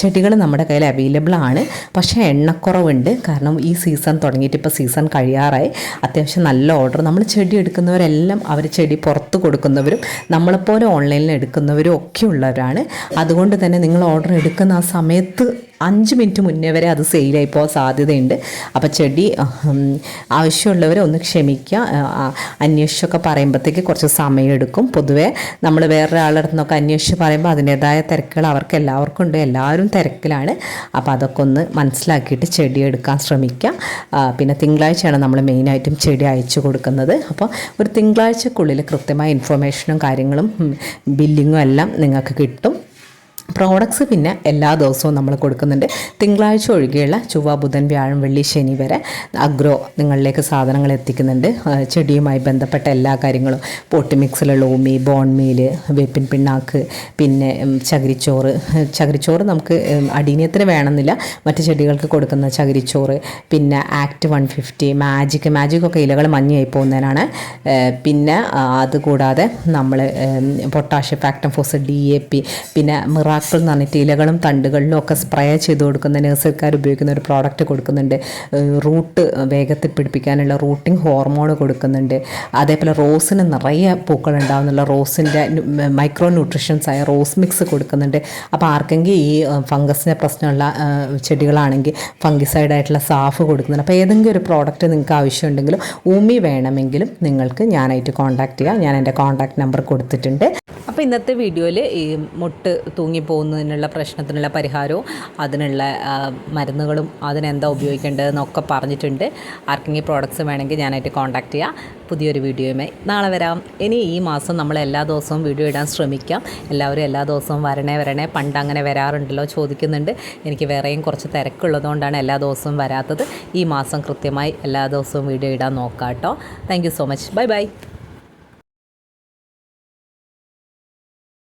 ചെടികൾ നമ്മുടെ കയ്യിൽ അവൈലബിൾ ആണ്, പക്ഷേ എണ്ണക്കുറവുണ്ട്. കാരണം ഈ സീസൺ തുടങ്ങിയിട്ട് ഇപ്പോൾ സീസൺ കഴിയാറായി. അത്യാവശ്യം നല്ല ഓർഡർ. നമ്മൾ ചെടി എടുക്കുന്നവരെല്ലാം അവർ ചെടി പുറത്ത് കൊടുക്കുന്നവരും നമ്മളെപ്പോലെ ഓൺലൈനിൽ എടുക്കുന്നവരും ഒക്കെ ഉള്ളവരാണ്. അതുകൊണ്ട് തന്നെ നിങ്ങൾ ഓർഡർ എടുക്കുന്ന ആ സമയത്ത് 5 മിനിറ്റ് മുന്നേ വരെ അത് സെയിലായി പോകാൻ സാധ്യതയുണ്ട്. അപ്പോൾ ചെടി ആവശ്യമുള്ളവർ ഒന്ന് ക്ഷമിക്കുക. അന്വേഷിച്ചൊക്കെ പറയുമ്പോഴത്തേക്ക് കുറച്ച് സമയമെടുക്കും. പൊതുവേ നമ്മൾ വേറൊരാളുടെ അടുത്ത് നിന്നൊക്കെ അന്വേഷിച്ച് പറയുമ്പോൾ അതിൻ്റേതായ തിരക്കുകൾ അവർക്ക് എല്ലാവർക്കും ഉണ്ട്. എല്ലാവരും തിരക്കിലാണ്. അപ്പോൾ അതൊക്കെ ഒന്ന് മനസ്സിലാക്കിയിട്ട് ചെടി എടുക്കാൻ ശ്രമിക്കുക. പിന്നെ തിങ്കളാഴ്ചയാണ് നമ്മൾ മെയിനായിട്ടും ചെടി അയച്ചു കൊടുക്കുന്നത്. അപ്പോൾ ഒരു തിങ്കളാഴ്ചക്കുള്ളിൽ കൃത്യമായ ഇൻഫർമേഷനും കാര്യങ്ങളും ബില്ലിങ്ങും എല്ലാം നിങ്ങൾക്ക് കിട്ടും. പ്രോഡക്ട്സ് പിന്നെ എല്ലാ ദിവസവും നമ്മൾ കൊടുക്കുന്നുണ്ട്. തിങ്കളാഴ്ച ഒഴികെയുള്ള ചൊവ്വ, ബുധൻ, വ്യാഴം, വെള്ളി, ശനി വരെ അഗ്രോ നിങ്ങളിലേക്ക് സാധനങ്ങൾ എത്തിക്കുന്നുണ്ട്. ചെടിയുമായി ബന്ധപ്പെട്ട എല്ലാ കാര്യങ്ങളും പോട്ടി മിക്സിലുള്ള ഓമി, ബോൺ മീൽ, വേപ്പിൻ പിണ്ണാക്ക്, പിന്നെ ചകിരിച്ചോറ് നമുക്ക് അടീനിയത്തിന് വേണമെന്നില്ല, മറ്റു ചെടികൾക്ക് കൊടുക്കുന്ന ചകിരിച്ചോറ്, പിന്നെ ആക്ട് 150, മാജിക്കൊക്കെ ഇലകൾ മഞ്ഞയായി പോകുന്നതിനാണ്. പിന്നെ അതുകൂടാതെ നമ്മൾ പൊട്ടാഷ്യം, ഫാക്ടം ഫോസ്, DAP, പിന്നെ മിറാക്കിൾ എന്ന് പറഞ്ഞിട്ട് ഇലകളും തണ്ടുകളിലും ഒക്കെ സ്പ്രേ ചെയ്ത് കൊടുക്കുന്ന നഴ്സറിക്കാർ ഉപയോഗിക്കുന്ന ഒരു പ്രോഡക്റ്റ് കൊടുക്കുന്നുണ്ട്. റൂട്ട് വേഗത്തിൽ പിടിപ്പിക്കാനുള്ള റൂട്ടിംഗ് ഹോർമോൺ കൊടുക്കുന്നുണ്ട്. അതേപോലെ റോസിന് നിറയെ പൂക്കൾ ഉണ്ടാകുന്നുള്ള റോസിൻ്റെ മൈക്രോ ന്യൂട്രീഷൻസ് ആയ റോസ് മിക്സ് കൊടുക്കുന്നുണ്ട്. അപ്പോൾ ആർക്കെങ്കിൽ ഈ ഫംഗസിൻ്റെ പ്രശ്നമുള്ള ചെടികളാണെങ്കിൽ ഫംഗിസൈഡ് ആയിട്ടുള്ള സാഫ് കൊടുക്കുന്നുണ്ട്. അപ്പോൾ ഏതെങ്കിലും ഒരു പ്രോഡക്റ്റ് നിങ്ങൾക്ക് ആവശ്യമുണ്ടെങ്കിലും ഊമി വേണമെങ്കിലും നിങ്ങൾക്ക് ഞാനായിട്ട് കോൺടാക്റ്റ് ചെയ്യാം. ഞാൻ എൻ്റെ കോൺടാക്റ്റ് നമ്പർ കൊടുത്തിട്ടുണ്ട്. അപ്പോൾ ഇന്നത്തെ വീഡിയോയിൽ ഈ മുട്ട് തൂങ്ങിപ്പോകുന്നതിനുള്ള പ്രശ്നത്തിനുള്ള പരിഹാരവും അതിനുള്ള മരുന്നുകളും അതിനെന്താ ഉപയോഗിക്കേണ്ടതെന്നൊക്കെ പറഞ്ഞിട്ടുണ്ട്. ആർക്കെങ്കിലും പ്രോഡക്റ്റ്സ് വേണമെങ്കിൽ ഞാനായിട്ട് കോൺടാക്റ്റ് ചെയ്യാം. പുതിയൊരു വീഡിയോയുമായി നാളെ വരാം. ഇനി ഈ മാസം നമ്മൾ എല്ലാ ദിവസവും വീഡിയോ ഇടാൻ ശ്രമിക്കാം. എല്ലാവരും എല്ലാ ദിവസവും വരണേ പണ്ട് അങ്ങനെ വരാറുണ്ടല്ലോ ചോദിക്കുന്നുണ്ട്. എനിക്ക് വേറെയും കുറച്ച് തിരക്കുള്ളതുകൊണ്ടാണ് എല്ലാ ദിവസവും വരാത്തത്. ഈ മാസം കൃത്യമായി എല്ലാ ദിവസവും വീഡിയോ ഇടാൻ നോക്കാം കേട്ടോ. Thank you so much. By.